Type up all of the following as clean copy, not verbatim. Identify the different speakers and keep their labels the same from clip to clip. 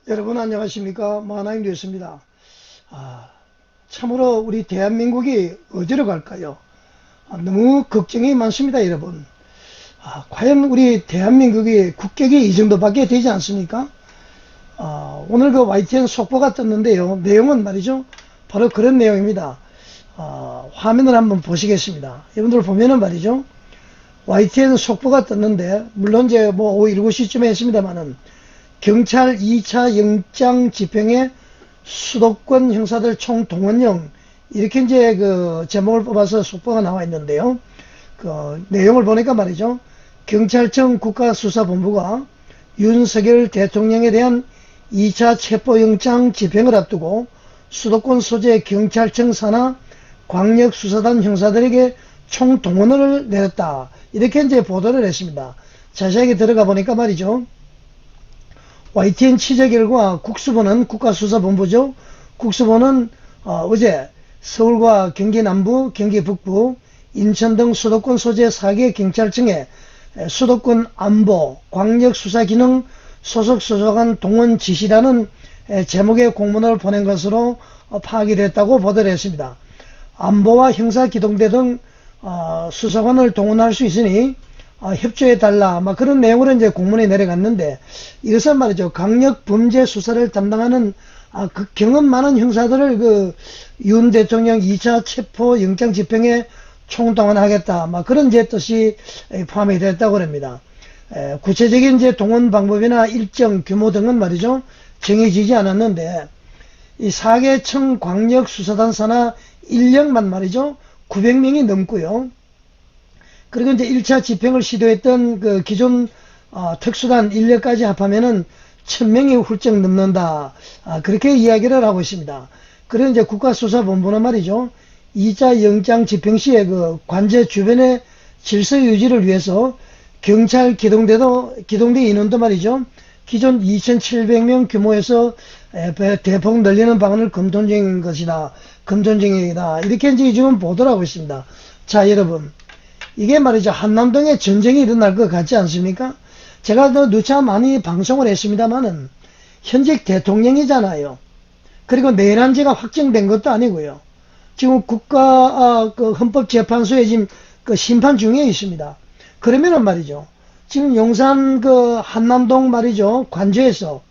Speaker 1: 여러분 안녕하십니까? 마하나임 뉴스입니다. 참으로 우리 대한민국이 어디로 갈까요? 너무 걱정이 많습니다, 여러분. 과연 우리 대한민국이 국격이 이 정도밖에 되지 않습니까? 오늘 그 YTN 속보가 떴는데요. 내용은 말이죠. 바로 그런 내용입니다. 화면을 한번 보시겠습니다. 여러분들 보면은 말이죠. YTN 속보가 떴는데, 물론 이제 뭐 오후 7시쯤에 했습니다만은, 경찰 2차 영장 집행에 수도권 형사들 총동원령, 이렇게 이제 그 제목을 뽑아서 속보가 나와 있는데요. 그 내용을 보니까 말이죠. 경찰청 국가수사본부가 윤석열 대통령에 대한 2차 체포영장 집행을 앞두고 수도권 소재 경찰청 산하 광역수사단 형사들에게 총동원을 내렸다. 이렇게 이제 보도를 했습니다. 자세하게 들어가 보니까 말이죠. YTN 취재 결과 국수본은 국가수사본부죠. 국수본은 어제 서울과 경기 남부, 경기 북부, 인천 등 수도권 소재 4개 경찰청에 수도권 안보, 광역수사기능 소속 수사관 동원 지시라는 제목의 공문을 보낸 것으로 파악이 됐다고 보도를 했습니다. 안보와 형사기동대 등 수사관을 동원할 수 있으니 협조해달라, 그런 내용으로 이제 공문이 내려갔는데, 이것은 말이죠. 강력 범죄 수사를 담당하는 그 경험 많은 형사들을 윤 대통령 2차 체포 영장 집행에 총동원하겠다, 그런 제 뜻이 포함이 됐다고 합니다. 구체적인 이제 동원 방법이나 일정 규모 등은 말이죠. 정해지지 않았는데, 이 4개청 광역 수사단 산하 인력만 말이죠. 900명이 넘고요. 그리고 이제 1차 집행을 시도했던 그 기존 특수단 인력까지 합하면은 1000명이 훌쩍 넘는다. 그렇게 이야기를 하고 있습니다. 그리고 이제 국가수사본부는 말이죠. 2차 영장 집행 시에 그 관제 주변의 질서 유지를 위해서 경찰 기동대 인원도 말이죠. 기존 2700명 규모에서 대폭 늘리는 방안을 검토 중인 것이다. 검토 중이다. 이렇게 이제 지금 보도를 하고 있습니다. 자, 여러분. 이게 말이죠. 한남동에 전쟁이 일어날 것 같지 않습니까? 제가 누차 많이 방송을 했습니다만은, 현직 대통령이잖아요. 그리고 내란죄가 확정된 것도 아니고요. 지금 헌법재판소에 지금 심판 중에 있습니다. 그러면은 말이죠. 지금 용산 한남동 말이죠. 관저에서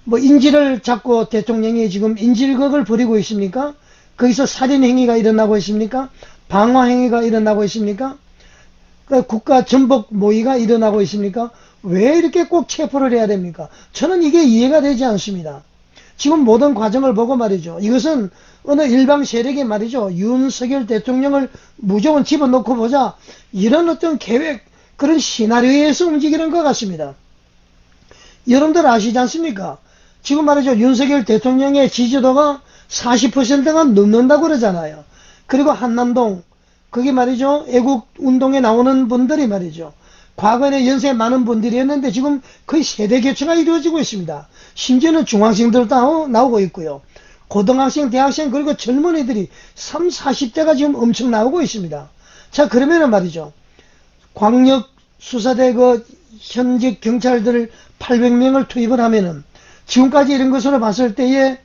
Speaker 1: 인질을 잡고 대통령이 지금 인질극을 벌이고 있습니까? 거기서 살인행위가 일어나고 있습니까? 방화행위가 일어나고 있습니까? 국가 전복 모의가 일어나고 있습니까? 왜 이렇게 꼭 체포를 해야 됩니까? 저는 이게 이해가 되지 않습니다. 지금 모든 과정을 보고 말이죠. 이것은 어느 일방 세력이 말이죠. 윤석열 대통령을 무조건 집어넣고 보자. 이런 어떤 계획, 그런 시나리오에서 움직이는 것 같습니다. 여러분들 아시지 않습니까? 지금 말이죠. 윤석열 대통령의 지지도가 40%가 넘는다고 그러잖아요. 그리고 한남동, 거기 말이죠. 애국운동에 나오는 분들이 말이죠. 과거에는 연세 많은 분들이었는데 지금 거의 세대 교체가 이루어지고 있습니다. 심지어는 중학생들도 나오고 있고요. 고등학생, 대학생, 그리고 젊은이들이 30, 40대가 지금 엄청 나오고 있습니다. 자, 그러면은 말이죠. 광역 수사대 현직 경찰들 800명을 투입을 하면은 지금까지 이런 것으로 봤을 때에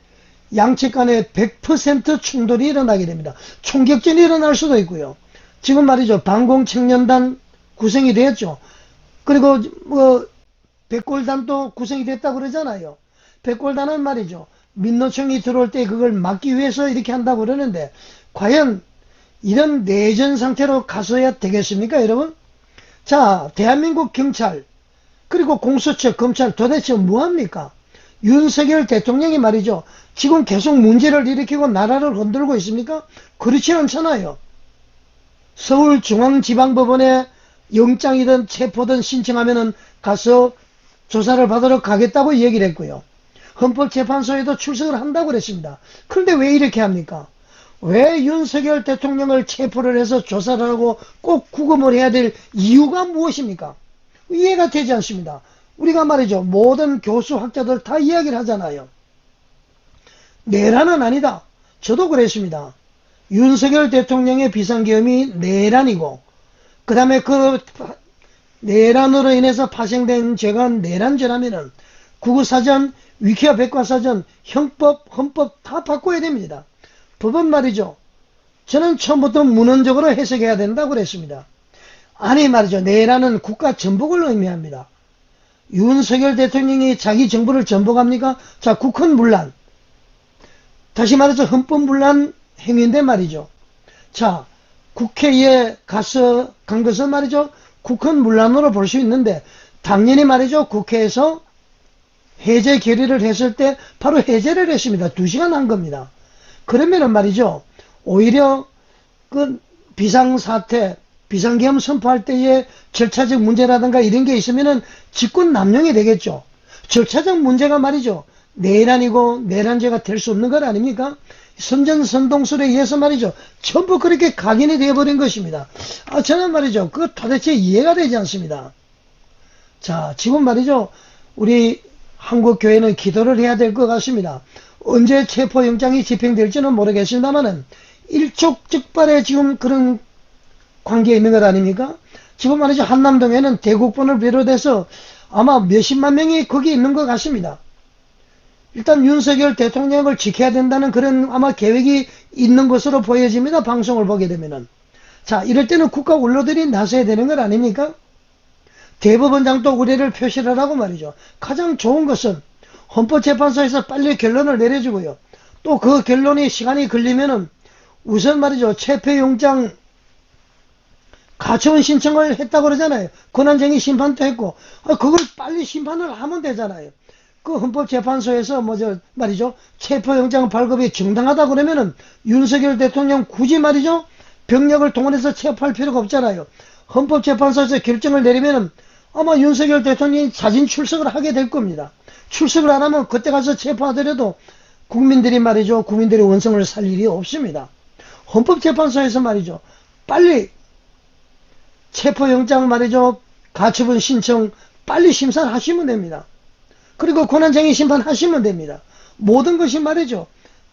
Speaker 1: 양측 간에 100% 충돌이 일어나게 됩니다. 총격전이 일어날 수도 있고요. 지금 말이죠. 반공청년단 구성이 되었죠. 그리고 백골단도 구성이 됐다고 그러잖아요. 백골단은 말이죠. 민노총이 들어올 때 그걸 막기 위해서 이렇게 한다고 그러는데, 과연 이런 내전 상태로 가서야 되겠습니까, 여러분? 자, 대한민국 경찰, 그리고 공수처, 검찰 도대체 뭐합니까? 윤석열 대통령이 말이죠. 지금 계속 문제를 일으키고 나라를 흔들고 있습니까? 그렇지 않잖아요. 서울중앙지방법원에 영장이든 체포든 신청하면은 가서 조사를 받으러 가겠다고 얘기를 했고요. 헌법재판소에도 출석을 한다고 그랬습니다. 그런데 왜 이렇게 합니까? 왜 윤석열 대통령을 체포를 해서 조사를 하고 꼭 구금을 해야 될 이유가 무엇입니까? 이해가 되지 않습니다. 우리가 말이죠. 모든 교수, 학자들 다 이야기를 하잖아요. 내란은 아니다. 저도 그랬습니다. 윤석열 대통령의 비상계엄이 내란이고, 그 다음에 그 내란으로 인해서 파생된 죄가 내란죄라면은 국어사전, 위키와 백과사전, 형법, 헌법 다 바꿔야 됩니다. 법은 말이죠. 저는 처음부터 문헌적으로 해석해야 된다고 그랬습니다. 아니 말이죠. 내란은 국가 전복을 의미합니다. 윤석열 대통령이 자기 정부를 전복합니까? 자, 국헌문란. 다시 말해서 헌법문란 행위인데 말이죠. 자, 국회에 간 것은 말이죠. 국헌문란으로 볼 수 있는데 당연히 말이죠. 국회에서 해제 결의를 했을 때 바로 해제를 했습니다. 2시간 한 겁니다. 그러면은 말이죠. 오히려 그 비상사태, 비상계엄 선포할 때의 절차적 문제라든가 이런 게 있으면은 직권 남용이 되겠죠. 절차적 문제가 말이죠. 내란이고 내란죄가 될 수 없는 것 아닙니까? 선전선동술에 의해서 말이죠. 전부 그렇게 각인이 되어버린 것입니다. 저는 말이죠. 그거 도대체 이해가 되지 않습니다. 자, 지금 말이죠. 우리 한국교회는 기도를 해야 될 것 같습니다. 언제 체포영장이 집행될지는 모르겠습니다만은 일촉즉발의 지금 그런 관계에 있는 것 아닙니까? 지금 말이죠. 한남동에는 대국본을 비롯해서 아마 몇십만 명이 거기 있는 것 같습니다. 일단 윤석열 대통령을 지켜야 된다는 그런 아마 계획이 있는 것으로 보여집니다. 방송을 보게 되면은. 자, 이럴 때는 국가 원로들이 나서야 되는 것 아닙니까? 대법원장도 우려를 표시를 하고 말이죠. 가장 좋은 것은 헌법재판소에서 빨리 결론을 내려주고요. 또 그 결론이 시간이 걸리면은 우선 말이죠. 체포영장 가처분 신청을 했다고 그러잖아요. 권한쟁의 심판도 했고, 그걸 빨리 심판을 하면 되잖아요. 그 헌법재판소에서 말이죠. 체포영장 발급이 정당하다 그러면은 윤석열 대통령 굳이 말이죠. 병력을 동원해서 체포할 필요가 없잖아요. 헌법재판소에서 결정을 내리면은 아마 윤석열 대통령이 자진 출석을 하게 될 겁니다. 출석을 안 하면 그때 가서 체포하더라도 국민들이 말이죠. 국민들의 원성을 살 일이 없습니다. 헌법재판소에서 말이죠. 빨리 체포영장 말이죠. 가처분 신청 빨리 심사를 하시면 됩니다. 그리고 권한쟁의 심판하시면 됩니다. 모든 것이 말이죠.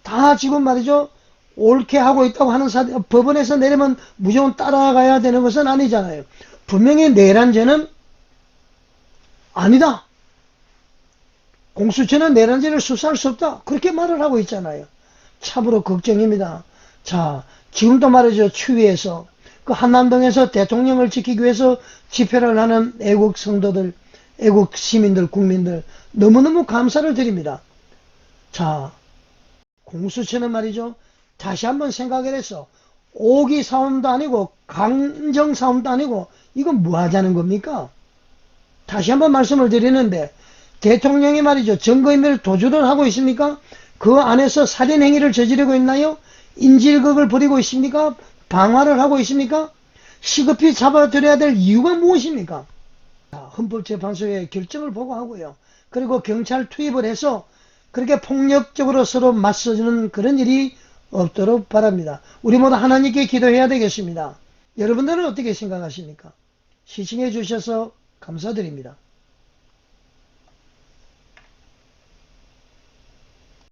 Speaker 1: 다 지금 말이죠. 옳게 하고 있다고 하는 법원에서 내리면 무조건 따라가야 되는 것은 아니잖아요. 분명히 내란죄는 아니다. 공수처는 내란죄를 수사할 수 없다. 그렇게 말을 하고 있잖아요. 참으로 걱정입니다. 자, 지금도 말이죠. 추위에서 그 한남동에서 대통령을 지키기 위해서 집회를 하는 애국 성도들, 애국 시민들, 국민들 너무너무 감사를 드립니다. 자, 공수처는 말이죠. 다시 한번 생각을 해서 오기 싸움도 아니고 강정 싸움도 아니고 이건 뭐 하자는 겁니까? 다시 한번 말씀을 드리는데 대통령이 말이죠. 증거인멸 도주를 하고 있습니까? 그 안에서 살인행위를 저지르고 있나요? 인질극을 벌이고 있습니까? 방화를 하고 있습니까? 시급히 잡아들여야 될 이유가 무엇입니까? 헌법재판소의 결정을 보고하고요. 그리고 경찰 투입을 해서 그렇게 폭력적으로 서로 맞서주는 그런 일이 없도록 바랍니다. 우리 모두 하나님께 기도해야 되겠습니다. 여러분들은 어떻게 생각하십니까? 시청해 주셔서 감사드립니다.